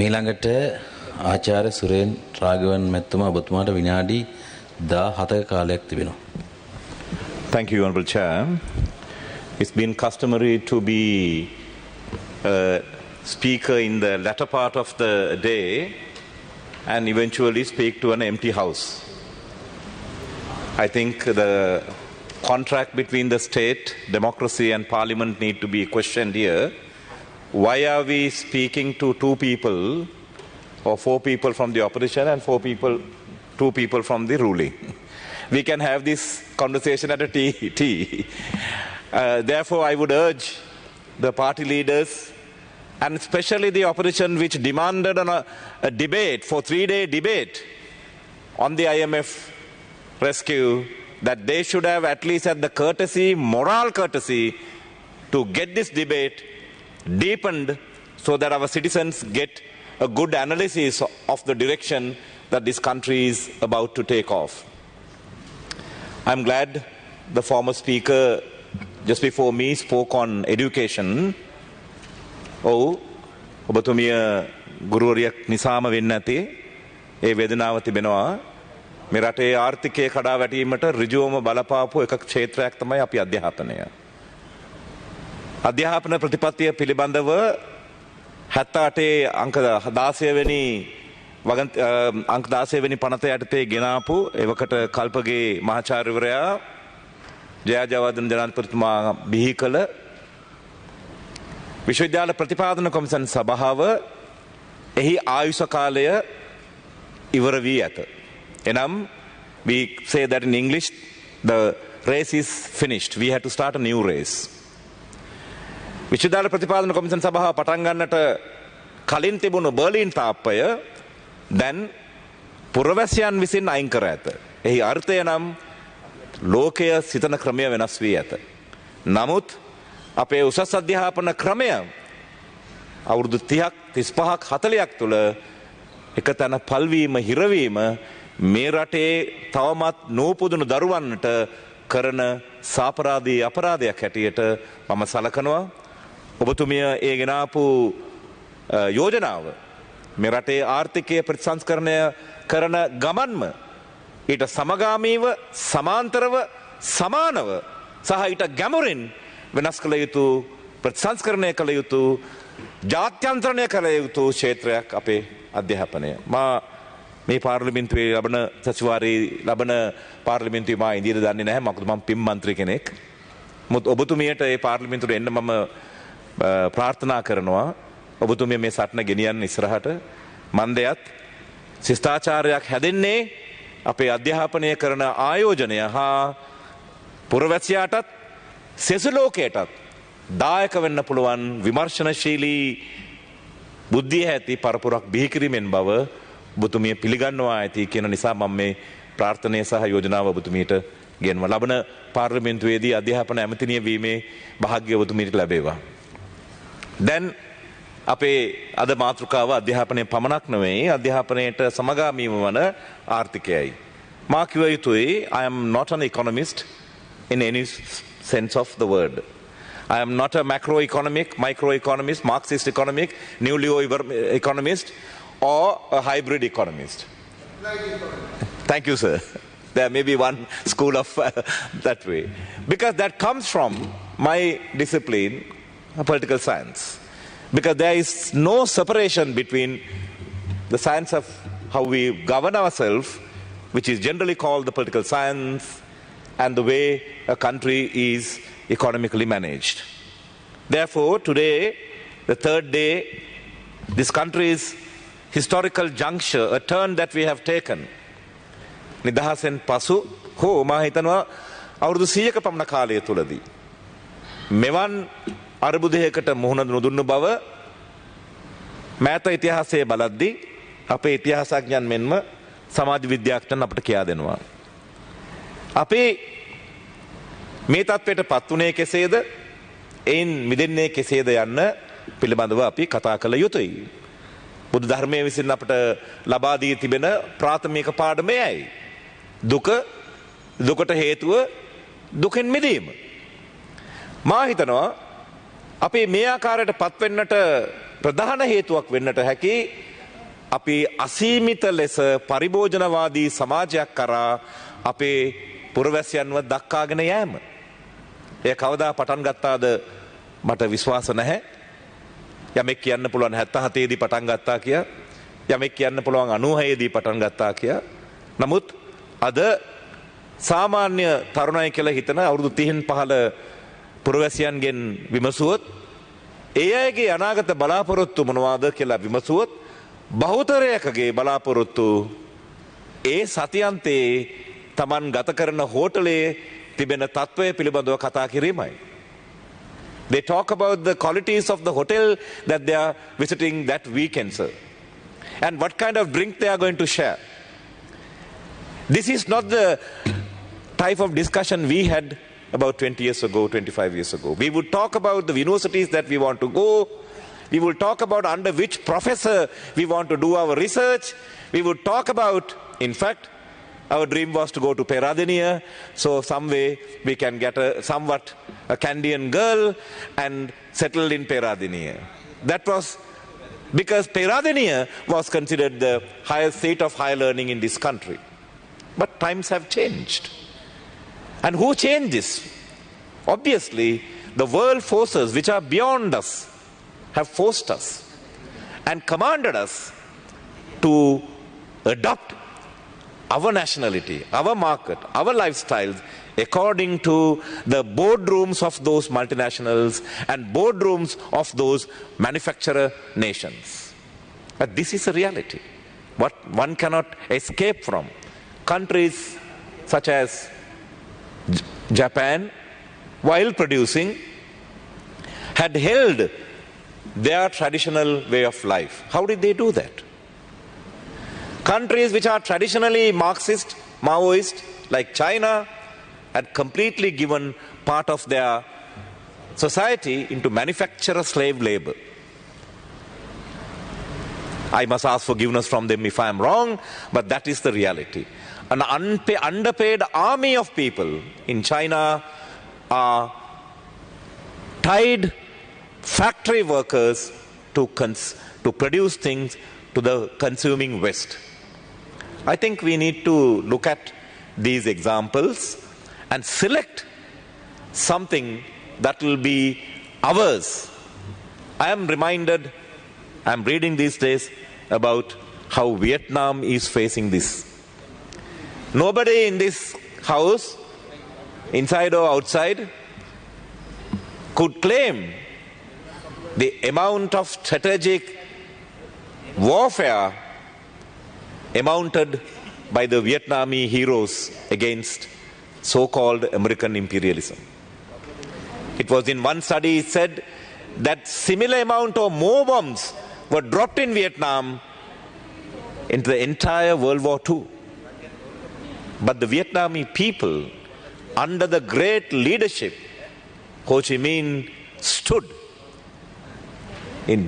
මීළඟට ආචාර්ය සුරේන් රාඝවන් මැතිතුමා ඔබතුමාට විනාඩි 17ක කාලයක් තිබෙනවා. Thank you, Honorable Chair. It's been customary to be a speaker in the latter part of the day and eventually speak to an empty house. I think the contract between the state, democracy and parliament need to be questioned here. Why are we speaking to two people or four people from the opposition and two people from the ruling? We can have this conversation at a tea. Therefore, I would urge the party leaders and especially the opposition which demanded a debate, for 3-day debate on the IMF rescue, that they should have at least had the courtesy, moral courtesy, to get this debate deepened so that our citizens get a good analysis of the direction that this country is about to take off. I'm glad the former speaker just before me spoke on education. ඔබතුමිය ගුරුවරියක් නිසාම වෙන්න ඇති ඒ වේදනාව තිබෙනවා. මේ රටේ ආර්ථිකය කඩා වැටීමට ඍජුවම බලපාපු එක ක්ෂේත්‍රයක් තමයි අපි අධ්‍යාපනය. අධ්‍යාපන ප්‍රතිපත්තිය පිළිබඳව 78 අංක 16 වෙනි අංක 16 වෙනි පනත යටතේ ගෙනාපු එවකට කල්පගේ මහාචාර්යවරයා ජයජයවර්ධන ජනාධිපතිතුමා බිහි කළ විශ්වවිද්‍යාල ප්‍රතිපාදන කොමිසන් සභාව එහි ආයුෂ කාලය ඉවර වී ඇත. එනම් we say that in English the race is finished. We have to start a new race. විශ්වවිද්‍යාල ප්‍රතිපාදන කොමිසන් සභාව පටන් ගන්නට කලින් තිබුණු බර්ලින් තාප්පය දැන් පුරවැසියන් විසින් අයින් කර ඇත. එහි අර්ථය නම් ලෝකය සිතන ක්‍රමය වෙනස් වී ඇත. නමුත් අපේ උසස් අධ්‍යාපන ක්‍රමය අවුරුදු 30ක් 35ක් 40ක් තුළ එක තැන පල්වීම හිරවීම මේ රටේ තවමත් නූපුදුණු දරුවන්ට කරන සාපරාධී අපරාධයක් හැටියට මම සලකනවා. ඔබතුමිය ඒ ගෙනාපු යෝජනාව මේ රටේ ආර්ථිකය ප්‍රතිසංස්කරණය කරන ගමන්ම ඊට සමගාමීව සමාන්තරව සමානව සහ ඊට ගැඹුරින් වෙනස් කළ යුතු ප්‍රතිසංස්කරණය කළ යුතු ජාත්‍යන්තරණය කළ යුතු ක්ෂේත්‍රයක් අපේ අධ්‍යාපනය. මා මේ පාර්ලිමේන්තුවේ ලබන සතිವಾರයේ ලබන පාර්ලිමේන්තුවේ මා ඉදිරිය දන්නේ නැහැ. මොකද මම පින් මන්ත්‍රී කෙනෙක්. මුත් ඔබතුමියට ඒ පාර්ලිමේන්තුවට එන්න මම ප්‍රාර්ථනා කරනවා. ඔබතුමිය මේ සටන ගෙනියන්න ඉස්සරහට. මන්දයත් ශිෂ්ටාචාරයක් හැදෙන්නේ අපේ අධ්‍යාපනය කරන ආයෝජනය හා පුරවැසියාටත් සෙසු ලෝකයටත් දායක වෙන්න පුළුවන් විමර්ශනශීලී බුද්ධිය ඇති පරපුරක් බිහි කිරීමෙන් බව ඔබතුමිය පිළිගන්නවා ඇති කියන නිසා මම මේ ප්‍රාර්ථනය සහ යෝජනාව ඔබතුමියට ගෙන්වා ලබන පාර්ලිමේන්තුවේදී අධ්‍යාපන ඇමතිනිය වීමේ වාසනාව ඔබතුමියට ලැබේවා. දැන් අපේ අද මාතෘකාව අධ්‍යාපනය පමණක් නෙවෙයි අධ්‍යාපනයට සමගාමීව වන ආර්ථිකයයි. මා කිව යුතුයි I am not an economist in any sense of the word. I am not a macroeconomic, microeconomist, Marxist economic, neo economist or a hybrid economist. Thank you, sir. There may be one school of that way. Because that comes from my discipline, political science. Because there is no separation between the science of how we govern ourselves, which is generally called the political science, and the way a country is economically managed. Therefore, today, the third day, this country's historical juncture, a turn that we have taken. නිදහසෙන් පසු හෝ මා හිතනවා අවුරුදු 100ක පමණ කාලය තුලදී මෙවන් අර්බුදයකට මුහුණ නොදුන්නු බව මෑත ඉතිහාසයේ බලද්දී අපේ ඉතිහාසඥයන් මෙන්ම සමාජ විද්‍යාඥයන් අපට කියා දෙනවා. අපි මේ තත්ත්වයට පත් වුණේ කෙසේද? එයින් මිදෙන්නේ කෙසේද යන්න පිළිබඳව අපි කතා කළ යුතුයි. බුදු ධර්මයේ විසින් අපට ලබා දී තිබෙන ප්‍රාථමික පාඩමයයි. දුකට හේතුව දුකෙන් මිදීම. මා හිතනවා අපි මේ ආකාරයට පත් වෙන්නට ප්‍රධාන හේතුවක් වෙන්නට හැකි අපි අසීමිත ලෙස පරිභෝජනවාදී සමාජයක් කරා අපේ පුරවැසියන්ව දක්කාගෙන යෑම. එය කවදා පටන් ගත්තාද මට විශ්වාස නැහැ. යමෙක් කියන්න පුළුවන් 77 දී පටන් ගත්තා කිය. යමෙක් කියන්න පුළුවන් 96 දී පටන් ගත්තා කිය. නමුත් අද සාමාන්‍ය තරුණයි කියලා හිතන අවුරුදු 30න් පහළ පුරවැසියන්ගෙන් විමසුවොත් ඒ අයගේ අනාගත බලාපොරොත්තු මොනවාද කියලා විමසුවොත් බහුතරයකගේ බලාපොරොත්තු ඒ සතියන්තයේ Taman ගත කරන හෝටලයේ තිබෙන තත්ත්වය පිළිබඳව කතා කිරීමයි. They talk about the qualities of the hotel that they are visiting that weekend, sir. And what kind of drink they are going to share. This is not the type of discussion we had about 20 years ago, 25 years ago. We would talk about the universities that we want to go. We will talk about under which professor we want to do our research. We would talk about, in fact, our dream was to go to Peradeniya, so some way we can get a Candian girl and settled in Peradeniya. That was because Peradeniya was considered the highest seat of higher learning in this country. But times have changed. And who changed this? Obviously, the world forces which are beyond us have forced us and commanded us to adopt our nationality, our market, our lifestyles according to the boardrooms of those multinationals and boardrooms of those manufacturer nations. But this is a reality. What one cannot escape from. Countries such as Japan, while producing, had held their traditional way of life. How did they do that? Countries which are traditionally Marxist, Maoist, like China, had completely given part of their society into manufacturer slave labor. I must ask forgiveness from them if I am wrong, but that is the reality. An underpaid army of people in China are tied factory workers to produce things to the consuming West. I think we need to look at these examples and select something that will be ours. I am reading these days about how Vietnam is facing this. Nobody in this house, inside or outside, could claim the amount of strategic warfare amounted by the Vietnamese heroes against so-called American imperialism. It was in one study it said that similar amount or more bombs were dropped in Vietnam into the entire World War II. But the Vietnamese people, under the great leadership, Ho Chi Minh stood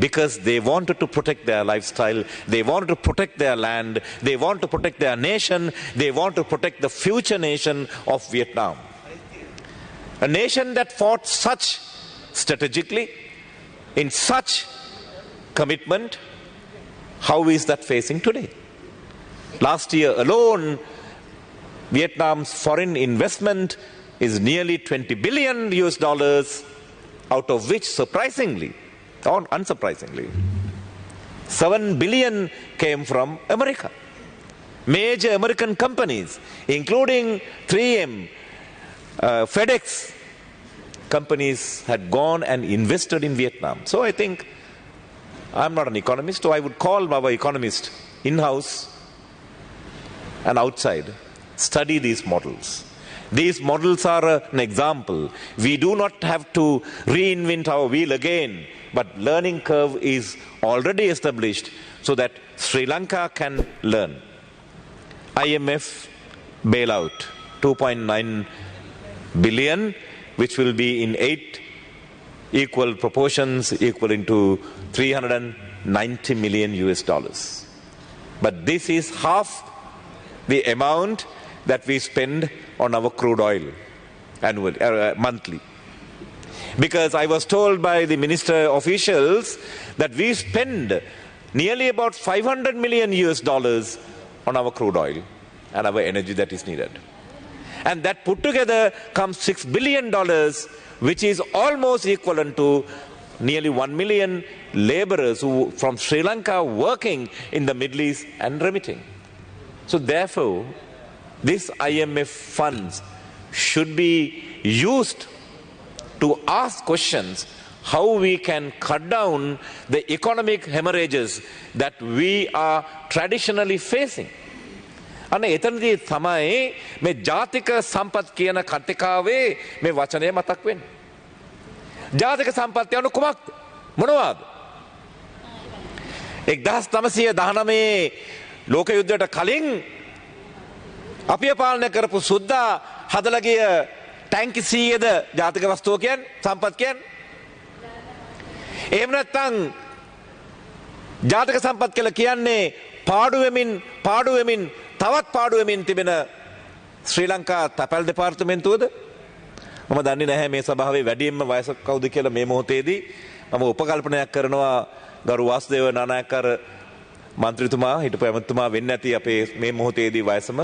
because they wanted to protect their lifestyle, they wanted to protect their land, they want to protect their nation, they want to protect the future nation of Vietnam. A nation that fought such strategically, in such commitment, how is that facing today? Last year alone, Vietnam's foreign investment is nearly $20 billion, out of which surprisingly, or unsurprisingly, 7 billion came from America. Major American companies, including 3M, FedEx, companies had gone and invested in Vietnam. So I think, I'm not an economist, so I would call our economist in-house and outside, study these models. These models are an example. We do not have to reinvent our wheel again, but learning curve is already established so that Sri Lanka can learn. IMF bailout, 2.9 billion, which will be in 8 equal proportions, equaling to $390 million. But this is half the amount that we spend on our crude oil annually, monthly. Because I was told by the minister officials that we spend nearly about 500 million US dollars on our crude oil and our energy that is needed. And that put together comes $6 billion, which is almost equivalent to nearly 1 million laborers who from Sri Lanka working in the Middle East and remitting. So therefore, these IMF funds should be used to ask questions how we can cut down the economic hemorrhages that we are traditionally facing. අන්න එතනදී තමයි මේ ජාතික සම්පත් කියන කතිකාවේ මේ වචනය මතක් වෙන්නේ. ජාතික සම්පත් යනු කුමක්ද? මොනවාද? 1919 ලෝක යුද්ධයට කලින් අපිය පාලනය කරපු සුද්දා හදලා ගිය ටැංකි 100ද ජාතික වස්තුව කියන්නේ සම්පත් කියන්නේ? එහෙම නැත්නම් ජාතික සම්පත් කියලා කියන්නේ පාඩු වෙමින් තවත් පාඩු වෙමින් තිබෙන ශ්‍රී ලංකා තැපැල් දෙපාර්තමේන්තුවද? මම දන්නේ නැහැ මේ සභාවේ වැඩියෙන්ම වයස කවුද කියලා මේ මොහොතේදී. මම උපකල්පනයක් කරනවා ගරු වාසුදේව නානායක්කර මන්ත්‍රීතුමා හිටපු ඇමතිතුමා වෙන්න ඇති අපේ මේ මොහොතේදී වයසම.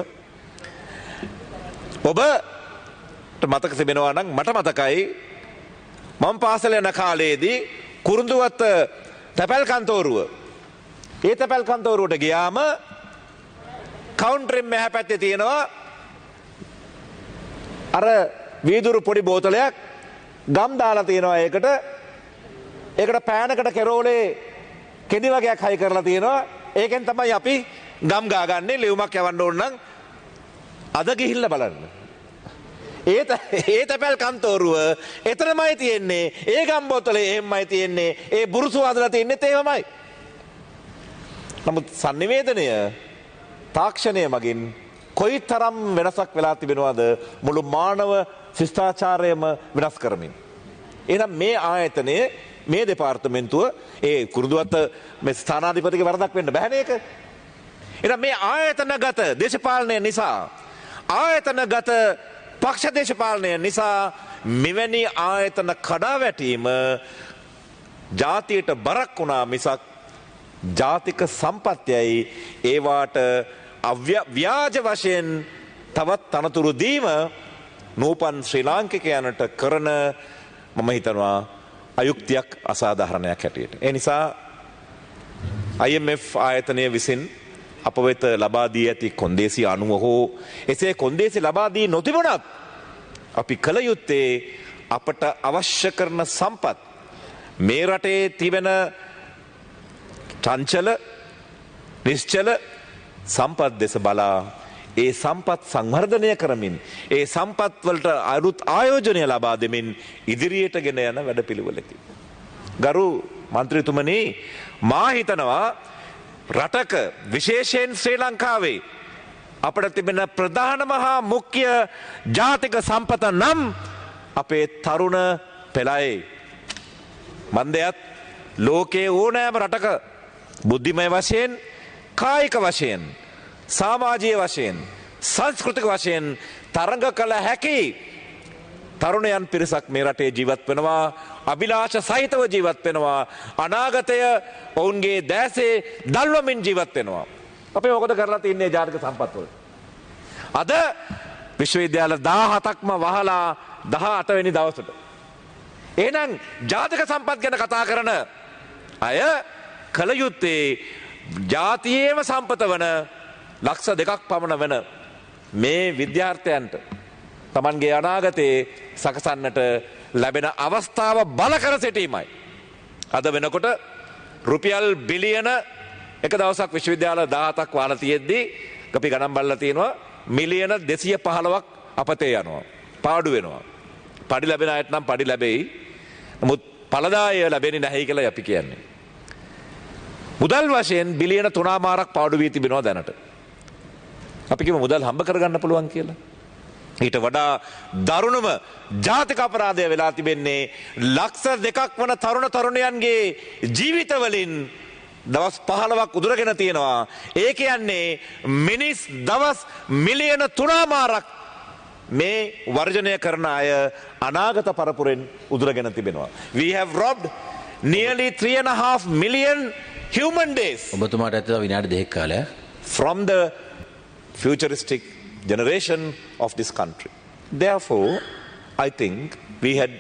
ඔබට මතක තිබෙනවා නම් මට මතකයි මම පාසල යන කාලේදී කුරුඳුවත්ත තැපැල් කන්තෝරුව. ඒ තැපැල් කන්තෝරුවට ගියාම කවුන්ටරෙන් මෙහා පැත්තේ තියෙනවා අර වීදුරු පොඩි බෝතලයක් ගම් දාලා තියෙනවා ඒකට පෑනකට කෙරෝලේ කෙඩි වගේක් හයි කරලා තියෙනවා. ඒකෙන් තමයි අපි ගම් ගාගන්නේ ලියුමක් යවන්න ඕන නම් අද ගිහිල්ලා බලන්න. ඒ තැපැල් කන්තෝරුව එතනමයි තියෙන්නේ. ඒ ගම් බෝතලේ එහෙමයි තියෙන්නේ. ඒ බුරුසු හදලා තියෙන්නේත් එහෙමයි. නමුත් sannivedanaya තාක්ෂණය මගින් කොයිතරම් වෙනසක් වෙලා තිබෙනවද මුළු මානව ශිෂ්ටාචාරයම වෙනස් කරමින්. එහෙනම් මේ ආයතනය මේ දෙපාර්තමේන්තුව ඒ කුරුඳුවත්ත මේ ස්ථානාධිපතිගේ වරදක් වෙන්න බෑනේ ඒක. එහෙනම් මේ ආයතනගත දේශපාලනය නිසා ආයතනගත පක්ෂ දේශපාලනය නිසා මෙවැනි ආයතන කඩා වැටීම ජාතියට බරක් වුණා මිසක් ජාතික සම්පත්‍යයි ඒවාට ව්‍යාජ වශයෙන් තවත් තනතුරු දීම නූපන් ශ්‍රී ලාංකිකයන්ට කරන මම හිතනවා අයුක්තියක් අසාධාරණයක් හැටියට. ඒ නිසා IMF ආයතනය විසින් අප වෙත ලබා දී ඇති කොන්දේසි අනුව හෝ එසේ කොන්දේසි ලබා දී නොතිබුණත් අපි කළ යුත්තේ අපට අවශ්‍ය කරන සම්පත් මේ රටේ තිබෙන චංචල නිශ්චල සම්පත් දෙස බලා ඒ සම්පත් සංවර්ධනය කරමින් ඒ සම්පත් වලට අලුත් ආයෝජනය ලබා දෙමින් ඉදිරියට ගෙන යන වැඩපිළිවෙලකි. ගරු මන්ත්‍රීතුමනි මා හිතනවා රටක විශේෂයෙන් ශ්‍රී ලංකාවේ අපට තිබෙන ප්‍රධානම හා මුඛ්‍ය ජාතික සම්පත නම් අපේ තරුණ පෙළයි. මන්දයත් ලෝකයේ ඕනෑම රටක බුද්ධිමය වශයෙන් කායික වශයෙන් සමාජීය වශයෙන් සංස්කෘතික වශයෙන් තරඟ කළ හැකි තරුණයන් පිරිසක් මේ රටේ ජීවත් වෙනවා. අභිලාෂ සහිතව ජීවත් වෙනවා. අනාගතය ඔවුන්ගේ දැසේ දල්වමින් ජීවත් වෙනවා. අපි මොකද කරලා තින්නේ ජාතික සම්පත් වල? අද විශ්වවිද්‍යාල 17ක්ම වහලා 18 වෙනි දවසට. එහෙනම් ජාතික සම්පත් ගැන කතා කරන අය කල යුත්තේ ජාතියේම සම්පත වන ලක්ෂ 2ක් පමණ වෙන මේ විද්‍යාර්ථයන්ට තමන්ගේ අනාගතයේ සකසන්නට ලැබෙන අවස්ථාව බල කර සිටීමයි. අද වෙනකොට රුපියල් බිලියන එක දවසක් විශ්වවිද්‍යාල 17ක් වහලා තියෙද්දී අපි ගණන් බලලා තියෙනවා මිලියන 215ක් අපතේ යනවා. පාඩු වෙනවා. පඩි ලැබෙන අයට නම් පඩි ලැබෙයි. නමුත් ඵලදාය ලැබෙන්නේ නැහැ කියලා අපි කියන්නේ. මුදල් වශයෙන් බිලියන 3මාරක් පාඩු වී තිබෙනවා දැනට. අපි කිව්ව මුදල් හම්බ කරගන්න පුළුවන් කියලා. ඊට වඩා දරුණුම ජාතික අපරාධය වෙලා තිබෙන්නේ ලක්ෂ 2ක් වන තරුණ තරුණයන්ගේ ජීවිතවලින් දවස් 15ක් උදුරගෙන තියෙනවා. ඒ කියන්නේ මිනිස් දවස් මිලියන 3මාරක් මේ වර්ජනය කරන අය අනාගත පරපුරෙන් උදුරගෙන තිබෙනවා. We have robbed nearly 3.5 million human days ඔබතුමාට ඇත්තට විනාඩි 2ක කාලයක්. from the futuristic generation of this country. Therefore, I think we had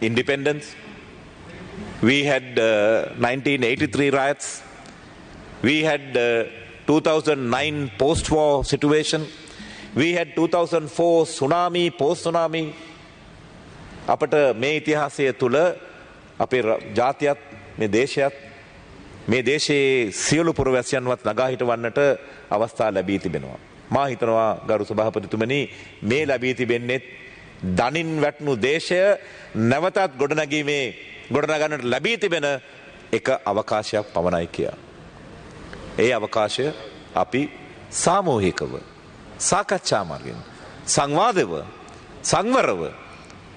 independence, we had 1983 riots, we had 2009 post-war situation, we had 2004 tsunami, post-tsunami. අපට මේ ඉතිහාසය තුළ අපේ ජාතියත් මේ දේශයත් මේ දේශයේ සියලු පුරවැසියන්වත් නගා හිටවන්නට අවස්ථා ලැබී තිබෙනවා. මා හිතනවා ගරු සභාපතිතුමනි මේ ලැබී තිබෙන්නේ දනින් වැටුණු දේශය නැවතත් ගොඩනගන්නට ලැබී තිබෙන එක අවකාශයක් පමණයි කියා. ඒ අවකාශය අපි සාමූහිකව සාකච්ඡා මාර්ගයෙන් සංවාදව සංවරව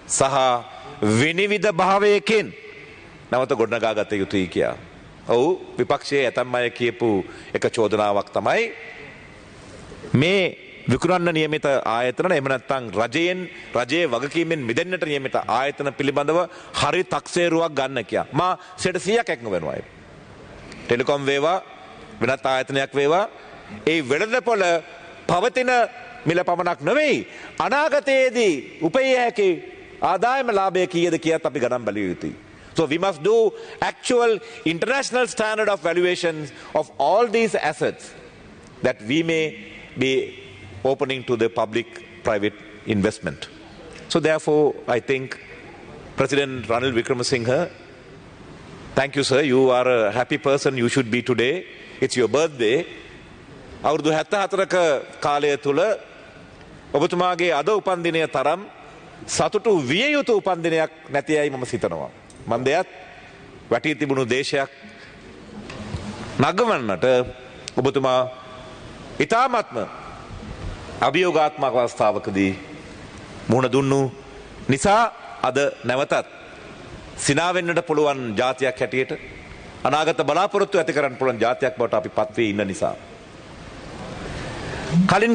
සහ විනිවිද භාවයකින් නැවත ගොඩනගා ගත යුතුයි කියා. ඔව් විපක්ෂයේ ඇතම් අය කියපු එක චෝදනාවක් තමයි මේ විකුණන්න නියමිත ආයතන එහෙම නැත්නම් රජයේ වගකීමෙන් මිදෙන්නට නියමිත ආයතන පිළිබඳව හරි තක්සේරුවක් ගන්න කියා. මා 100%ක් එක්ම වෙනවා. ටෙලිකොම් වේවා වෙනත් ආයතනයක් වේවා ඒ වෙළඳපොළ පවතින මිල පමණක් නෙවෙයි අනාගතයේදී උපයය හැකි ආදායම ලාභය කීයද කියත් අපි ගණන් බැලිය යුතුයි. So we must do actual international standard of valuations of all these assets that we may be opening to the public-private investment. So therefore, I think President Ranil Wickremesinghe, thank you sir, you are a happy person, you should be today. It's your birthday. අවුරුදු 74ක කාලය තුල ඔබතුමාගේ අද උපන්දිනය තරම් සතුටු විය යුතු උපන්දිනයක් නැතියයි මම සිතනවා. මම දෙයත් වැටී තිබුණු දේශයක් නගවන්නට ඔබතුමා ඊ타ත්ම අභියෝගාත්මක අවස්ථාවකදී මුහුණ දුන්නු නිසා අද නැවතත් සිනාවෙන්නට පුළුවන් ජාතියක් හැටියට අනාගත බලාපොරොත්තු ඇති කරන්න පුළුවන් ජාතියක් බවට අපි පත් වී ඉන්න නිසා කලින්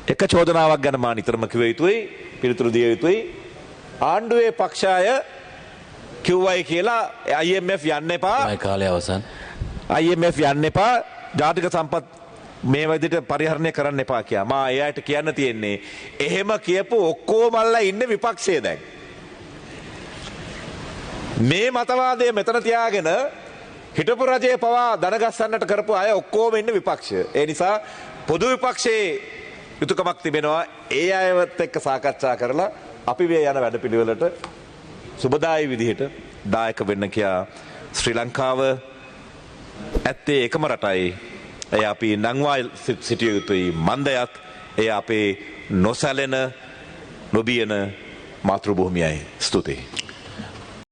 එක චෝදනාවක් ගැන මා නිතරම කිව යුතුයි පිළිතුරු දිය යුතුයි ආණ්ඩුවේ පක්ෂය කිව්වයි කියලා IMF යන්න එපා මේ කාලය අවසන් IMF යන්න එපා ජාතික සම්පත් මේ විදිහට පරිහරණය කරන්න එපා කියලා. මා එයාට කියන්න තියෙන්නේ එහෙම කියපු ඔක්කොමල්ලා ඉන්නේ විපක්ෂයේ දැන්. මේ මතවාදය මෙතන තියාගෙන හිටපු රජයේ පවා දනගස්සන්නට කරපු අය ඔක්කොම ඉන්නේ විපක්ෂය. ඒ නිසා පොදු විපක්ෂයේ යුතුයකමක් තිබෙනවා ඒ අයවත් එක්ක සාකච්ඡා කරලා අපි මේ යන වැඩපිළිවෙලට සුබදායි විදිහට දායක වෙන්න කියා ශ්‍රී ලංකාව ඇත්තේ එකම රටයි. එය අපි නංවා සිටිය යුතුයි මන්දයත් එය අපේ නොසැලෙන නොබියන මාතෘ භූමියයි. ස්තුතියි.